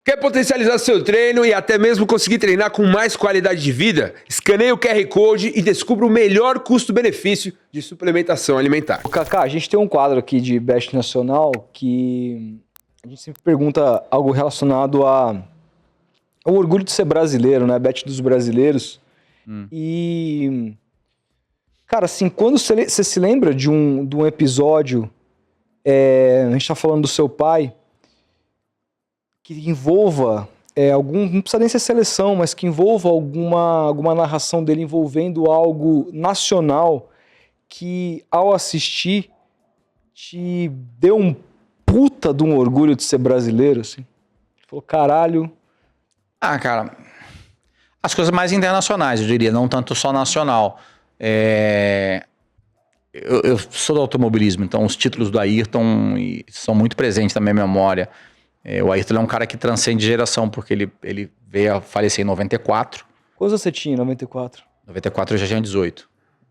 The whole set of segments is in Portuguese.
Quer potencializar seu treino e até mesmo conseguir treinar com mais qualidade de vida? Escaneie o QR Code e descubra o melhor custo-benefício de suplementação alimentar. Kaká, a gente tem um quadro aqui de Best Nacional que a gente sempre pergunta algo relacionado ao orgulho de ser brasileiro, né? Bet dos brasileiros. E, cara, assim, quando você se lembra de um episódio, a gente tá falando do seu pai, que envolva não precisa nem ser seleção, mas que envolva alguma narração dele envolvendo algo nacional que, ao assistir, te deu um puta de um orgulho de ser brasileiro, assim? Falou, caralho... Ah, cara, as coisas mais internacionais, eu diria, não tanto só nacional. Eu sou do automobilismo, então os títulos do Ayrton são muito presentes na minha memória. O Ayrton é um cara que transcende geração, porque ele veio a falecer em 94. Quantos você tinha em 94? 94 eu já tinha 18.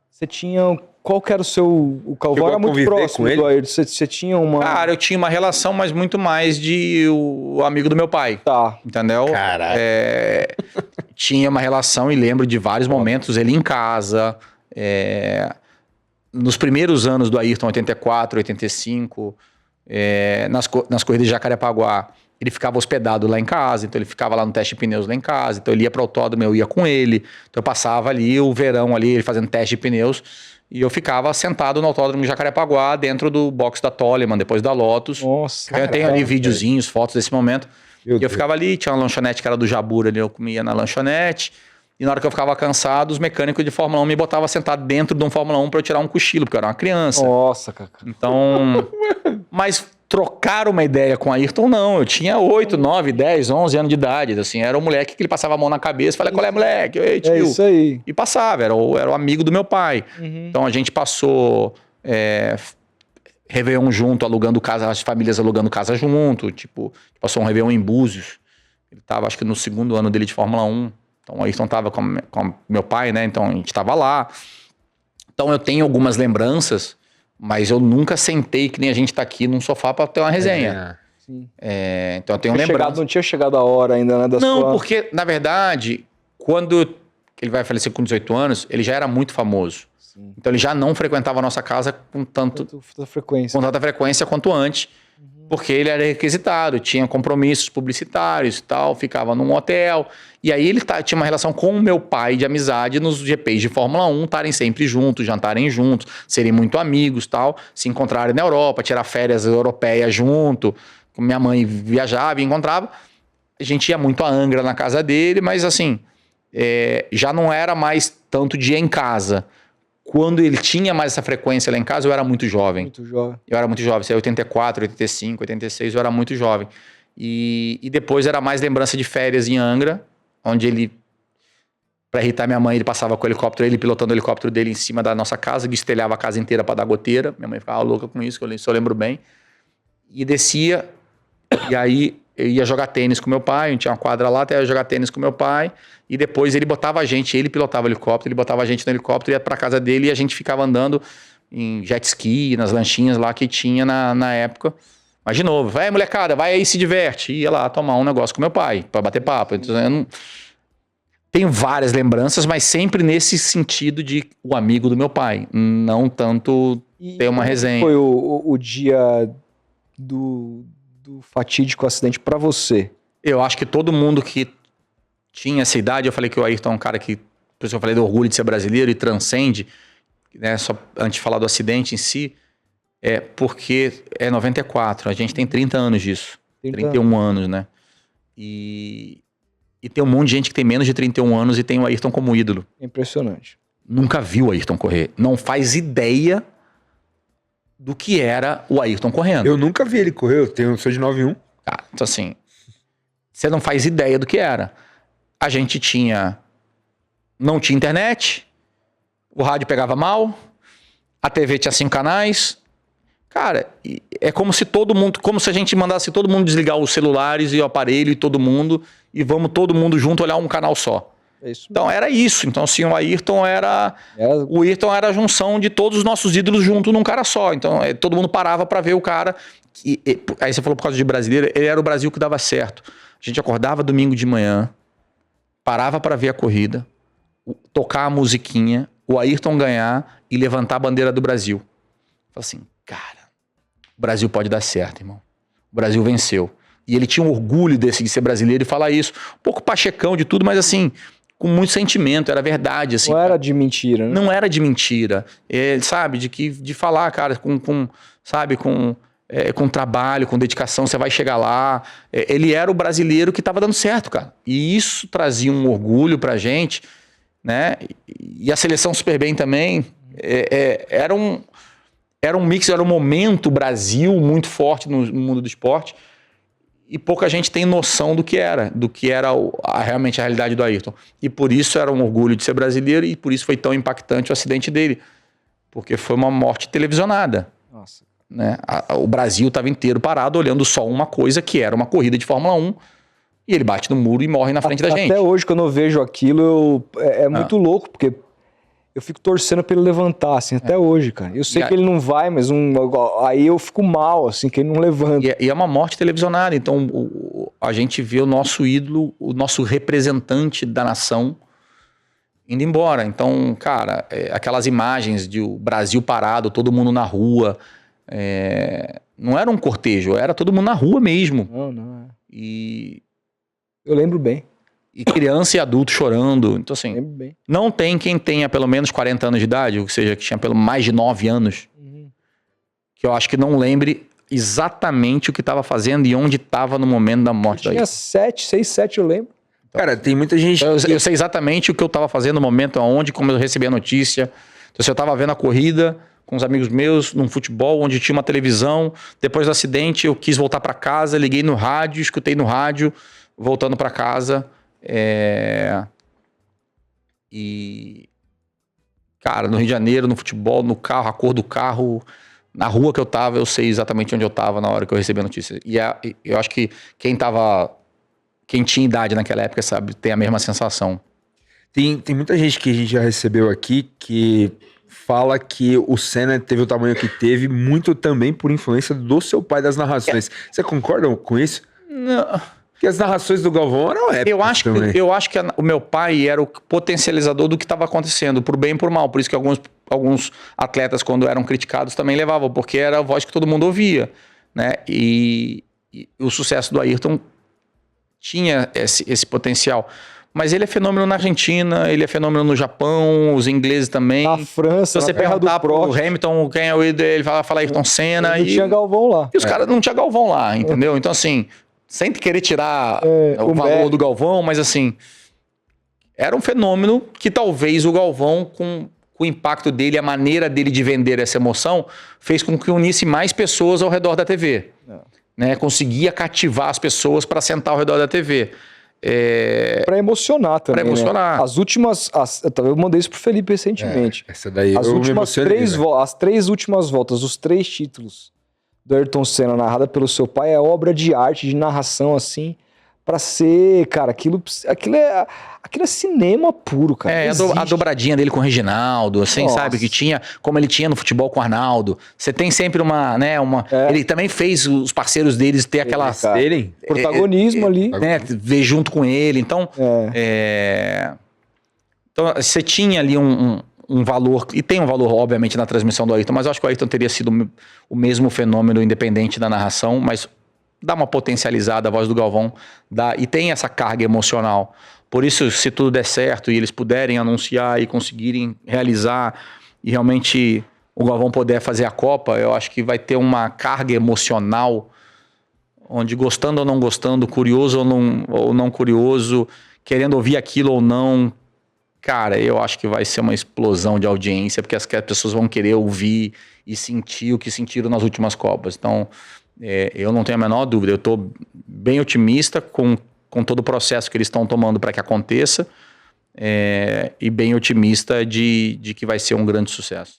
Você tinha... Qual que era o Calvão era muito próximo do Ayrton. Você tinha uma... Cara, eu tinha uma relação, mas muito mais de o amigo do meu pai. Tá. Entendeu? Caralho. Tinha uma relação e lembro de vários momentos, ele em casa. Nos primeiros anos do Ayrton, 84, 85, nas corridas de Jacarepaguá, ele ficava hospedado lá em casa, então ele ficava lá no teste de pneus lá em casa, então ele ia para o autódromo, eu ia com ele, então eu passava ali o verão ali, ele fazendo teste de pneus, e eu ficava sentado no autódromo de Jacarepaguá, dentro do box da Toleman, depois da Lotus. Nossa. Então eu tenho ali videozinhos, fotos desse momento. Meu E eu Deus. ficava ali, tinha uma lanchonete que era do Jabur ali, eu comia na lanchonete. E na hora que eu ficava cansado, os mecânicos de Fórmula 1 me botavam sentado dentro de um Fórmula 1 para eu tirar um cochilo, porque eu era uma criança. Nossa, Kaká. Então, mas trocar uma ideia com a Ayrton, não. Eu tinha 8, 9, 10, 11 anos de idade. Assim, era um moleque que ele passava a mão na cabeça e falava, qual é, moleque? Ei, tio. É isso aí. E passava, era o amigo do meu pai. Então a gente passou Réveillon junto, alugando casa, as famílias alugando casa junto. Tipo, passou um Réveillon em Búzios. Ele tava, acho que no segundo ano dele de Fórmula 1. Então o Ayrton tava com meu pai, né? Então a gente tava lá. Então eu tenho algumas lembranças, mas eu nunca sentei que nem a gente tá aqui num sofá para ter uma resenha. Sim. Então eu tenho lembranças. Não tinha chegado a hora ainda, né? Não, porque, na verdade, quando ele vai falecer com 18 anos, ele já era muito famoso. Sim. Então ele já não frequentava a nossa casa com tanta frequência quanto antes, porque ele era requisitado, tinha compromissos publicitários e tal, ficava num hotel. E aí ele tinha uma relação com o meu pai de amizade nos GPs de Fórmula 1, estarem sempre juntos, jantarem juntos, serem muito amigos tal, se encontrarem na Europa, tirar férias europeias junto. Minha mãe viajava e encontrava. A gente ia muito a Angra na casa dele, mas assim, já não era mais tanto dia em casa. Quando ele tinha mais essa frequência lá em casa, eu era muito jovem. Muito jovem. Eu era muito jovem, isso aí 84, 85, 86, eu era muito jovem. E depois era mais lembrança de férias em Angra, onde ele, pra irritar minha mãe, ele passava com o helicóptero, ele pilotando o helicóptero dele em cima da nossa casa, destelhava a casa inteira pra dar goteira. Minha mãe ficava louca com isso, que eu só lembro bem. E descia, e aí eu ia jogar tênis com meu pai, a gente tinha uma quadra lá, até eu ia jogar tênis com meu pai, e depois ele botava a gente, ele pilotava o helicóptero, ele botava a gente no helicóptero, ia pra casa dele e a gente ficava andando em jet ski, nas lanchinhas lá que tinha na época. Mas de novo, vai molecada, vai aí se diverte. Ia lá tomar um negócio com meu pai, pra bater papo. Então, eu não... Tenho várias lembranças, mas sempre nesse sentido de o amigo do meu pai, não tanto ter uma resenha. Foi o dia do fatídico acidente pra você? Eu acho que todo mundo que tinha essa idade, eu falei que o Ayrton é um cara que, por isso que eu falei do orgulho de ser brasileiro e transcende, né, só antes de falar do acidente em si, porque é 94, a gente tem 30 anos disso, 31 anos, né? E tem um monte de gente que tem menos de 31 anos e tem o Ayrton como ídolo. Impressionante. Nunca viu o Ayrton correr, não faz ideia do que era o Ayrton correndo. Eu nunca vi ele correr, eu sou de 91. Tá, então assim, você não faz ideia do que era. A gente não tinha internet, o rádio pegava mal, a TV tinha 5 canais. Cara, é como se a gente mandasse todo mundo desligar os celulares e o aparelho e todo mundo, e vamos todo mundo junto olhar um canal só. É isso mesmo. Então era isso. Então assim, o Ayrton era a junção de todos os nossos ídolos junto num cara só. Então todo mundo parava pra ver o cara. Aí você falou por causa de brasileiro, ele era o Brasil que dava certo. A gente acordava domingo de manhã, parava para ver a corrida, tocar a musiquinha, o Ayrton ganhar e levantar a bandeira do Brasil. Falei assim, cara, o Brasil pode dar certo, irmão. O Brasil venceu. E ele tinha um orgulho de ser brasileiro e falar isso. Um pouco pachecão de tudo, mas assim, com muito sentimento, era verdade. Assim, não era de mentira, né? Não era de mentira. Sabe, de falar, cara, com trabalho, com dedicação, você vai chegar lá. Ele era o brasileiro que estava dando certo, cara. E isso trazia um orgulho pra gente, né? E a seleção super bem também. Era um mix, era um momento Brasil muito forte no mundo do esporte. E pouca gente tem noção do que era realmente a realidade do Ayrton. E por isso era um orgulho de ser brasileiro e por isso foi tão impactante o acidente dele. Porque foi uma morte televisionada. Nossa. Né? O Brasil estava inteiro parado olhando só uma coisa que era uma corrida de Fórmula 1 e ele bate no muro e morre na frente da gente. Até hoje, quando eu vejo aquilo, é muito louco, porque eu fico torcendo pra ele levantar, assim, até hoje, cara. Eu sei que ele não vai, mas aí eu fico mal, assim, que ele não levanta. E é uma morte televisionada. Então, a gente vê o nosso ídolo, o nosso representante da nação indo embora. Então, cara, aquelas imagens de o Brasil parado, todo mundo na rua, não era um cortejo, era todo mundo na rua mesmo. Não. E eu lembro bem. E criança e adulto chorando. Então, assim, lembro bem. Não tem quem tenha pelo menos 40 anos de idade, ou seja, que tinha pelo mais de 9 anos, que eu acho que não lembre exatamente o que estava fazendo e onde estava no momento da morte da Ayrton. Tinha 6, 7, eu lembro. Cara, tem muita gente... Eu sei exatamente o que eu estava fazendo no momento, aonde, como eu recebi a notícia. Então, se eu estava vendo a corrida com os amigos meus, num futebol, onde tinha uma televisão. Depois do acidente, eu quis voltar para casa, liguei no rádio, escutei no rádio, voltando para casa. E... Cara, no Rio de Janeiro, no futebol, no carro, a cor do carro... Na rua que eu tava, eu sei exatamente onde eu tava na hora que eu recebi a notícia. E eu acho que quem tinha idade naquela época, sabe, tem a mesma sensação. Tem muita gente que a gente já recebeu aqui que fala que o Senna teve o tamanho que teve muito também por influência do seu pai das narrações. Você concorda com isso? Não. Porque as narrações do Galvão eram épicas também. Eu acho que o meu pai era o potencializador do que estava acontecendo, por bem e por mal. Por isso que alguns atletas, quando eram criticados, também levavam, porque era a voz que todo mundo ouvia, né? E o sucesso do Ayrton tinha esse potencial. Mas ele é fenômeno na Argentina, ele é fenômeno no Japão, os ingleses também. Na França, se você perguntar pro Hamilton quem é o ídolo, ele fala Ayrton Senna. Não tinha Galvão lá. E os caras não tinham Galvão lá, entendeu? Então, assim, sem querer tirar o valor do Galvão, mas assim, era um fenômeno que talvez o Galvão, com o impacto dele, a maneira dele de vender essa emoção, fez com que unisse mais pessoas ao redor da TV. Né? Conseguia cativar as pessoas para sentar ao redor da TV. Para emocionar também. Para emocionar. Né? As últimas. Eu mandei isso pro Felipe recentemente. Essa daí as últimas as 3 últimas voltas, os 3 títulos do Ayrton Senna, narrada pelo seu pai, é obra de arte, de narração, assim, pra ser, cara, aquilo é cinema puro, cara. A dobradinha dele com o Reginaldo, assim, nossa, sabe? Que tinha, como ele tinha no futebol com o Arnaldo. Você tem sempre ele também fez os parceiros deles ter aquela... protagonismo ali. Né? Ver junto com ele. Então, então você tinha ali um valor, e tem um valor, obviamente, na transmissão do Ayrton, mas eu acho que o Ayrton teria sido o mesmo fenômeno independente da narração, mas dá uma potencializada a voz do Galvão, e tem essa carga emocional. Por isso, se tudo der certo e eles puderem anunciar e conseguirem realizar, e realmente o Galvão puder fazer a Copa, eu acho que vai ter uma carga emocional, onde gostando ou não gostando, curioso ou não curioso, querendo ouvir aquilo ou não, cara, eu acho que vai ser uma explosão de audiência, porque as pessoas vão querer ouvir e sentir o que sentiram nas últimas Copas. Então, eu não tenho a menor dúvida. Eu estou bem otimista com todo o processo que eles estão tomando para que aconteça, e bem otimista de que vai ser um grande sucesso.